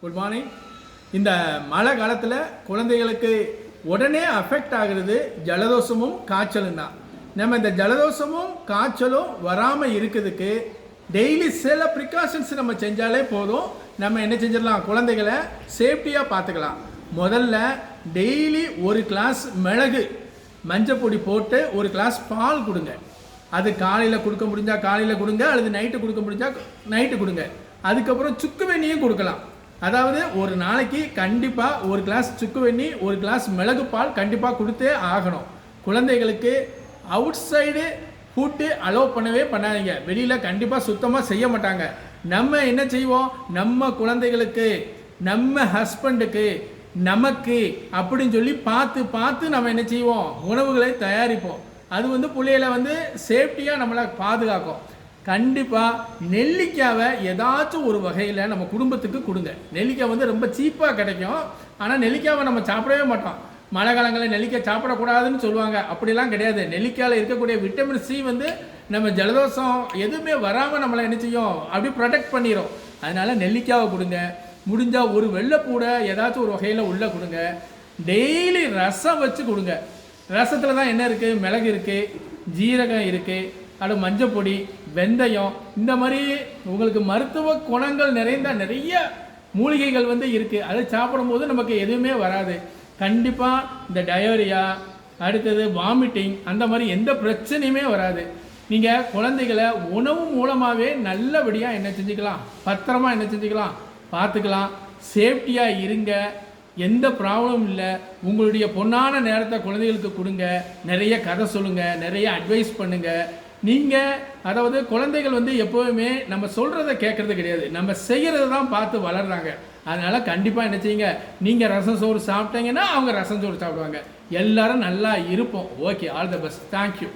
Good morning. இந்த மழை காலத்தில் குழந்தைகளுக்கு உடனே அஃபெக்ட் ஆகிறது ஜலதோஷமும் காய்ச்சலும் தான். நம்ம இந்த ஜலதோஷமும் காய்ச்சலும் வராமல் இருக்கிறதுக்கு டெய்லி சில ப்ரிகாஷன்ஸ் நம்ம செஞ்சாலே போதும். நம்ம என்ன செஞ்சிடலாம், குழந்தைகளை சேஃப்டியாக பார்த்துக்கலாம். முதல்ல டெய்லி ஒரு கிளாஸ் மிளகு மஞ்சள் பொடி போட்டு ஒரு கிளாஸ் பால் கொடுங்க. அது காலையில் கொடுக்க முடிஞ்சால் காலையில் கொடுங்க, அல்லது நைட்டு கொடுக்க முடிஞ்சால் நைட்டு கொடுங்க. அதுக்கப்புறம் சுக்கு வெண்ணியும் கொடுக்கலாம். அதாவது ஒரு நாளைக்கு கண்டிப்பாக ஒரு கிளாஸ் சுக்கு வெண்ணி, ஒரு கிளாஸ் மிளகு பால் கண்டிப்பாக கொடுத்தே ஆகணும். குழந்தைகளுக்கு அவுட் சைடு ஃபுட்டு அலோவ் பண்ணவே பண்ணாதீங்க. வெளியில் கண்டிப்பாக சுத்தமாக செய்ய மாட்டாங்க. நம்ம என்ன செய்வோம், நம்ம குழந்தைகளுக்கு, நம்ம ஹஸ்பண்டுக்கு, நமக்கு அப்படின்னு சொல்லி பார்த்து பார்த்து நம்ம என்ன செய்வோம், உணவுகளை தயாரிப்போம். அது பிள்ளைகளை சேஃப்டியாக நம்மளை பாதுகாக்கும். கண்டிப்பாக நெல்லிக்காவை ஏதாச்சும் ஒரு வகையில் நம்ம குடும்பத்துக்கு கொடுங்க. நெல்லிக்காய் ரொம்ப சீப்பாக கிடைக்கும். ஆனால் நெல்லிக்காவை நம்ம சாப்பிடவே மாட்டோம். மழை காலங்களில் நெல்லிக்காய் சாப்பிடக்கூடாதுன்னு சொல்லுவாங்க. அப்படிலாம் கிடையாது. நெல்லிக்காயில் இருக்கக்கூடிய விட்டமின் சி நம்ம ஜலதோஷம் எதுவுமே வராமல் நம்மளை என்ன செய்யும், அப்படி ப்ரொடெக்ட் பண்ணிடும். அதனால் நெல்லிக்காவை கொடுங்க. முடிஞ்சால் ஒரு வெள்ளைப்பூடை ஏதாச்சும் ஒரு வகையில் உள்ளே கொடுங்க. டெய்லி ரசம் வச்சு கொடுங்க. ரசத்தில் தான் என்ன இருக்குது, மிளகு இருக்குது, ஜீரகம் இருக்குது, அது மஞ்சள் பொடி, வெந்தயம், இந்த மாதிரி உங்களுக்கு மருத்துவ குணங்கள் நிறைந்த நிறைய மூலிகைகள் இருக்குது. அதை சாப்பிடும்போது நமக்கு எதுவுமே வராது. கண்டிப்பாக இந்த டயோரியா, அடுத்தது வாமிட்டிங், அந்த மாதிரி எந்த பிரச்சனையுமே வராது. நீங்கள் குழந்தைகளை உணவு மூலமாகவே நல்லபடியாக என்ன செஞ்சுக்கலாம், பத்திரமா என்ன செஞ்சுக்கலாம், பார்த்துக்கலாம். சேஃப்டியாக இருங்க. எந்த ப்ராப்ளமும் இல்லை. உங்களுடைய பொன்னான நேரத்தை குழந்தைகளுக்கு கொடுங்க. நிறைய கதை சொல்லுங்கள், நிறைய அட்வைஸ் பண்ணுங்கள். நீங்கள் அதாவது குழந்தைகள் எப்போவுமே நம்ம சொல்கிறத கேட்குறது கிடையாது, நம்ம செய்கிறத தான் பார்த்து வளர்கிறாங்க. அதனால் கண்டிப்பாக என்ன செய்யுங்க, நீங்கள் ரசம் சோறு சாப்பிட்டீங்கன்னா அவங்க ரசம் சோறு சாப்பிடுவாங்க. எல்லோரும் நல்லா இருப்போம். Okay, all the best. Thank you.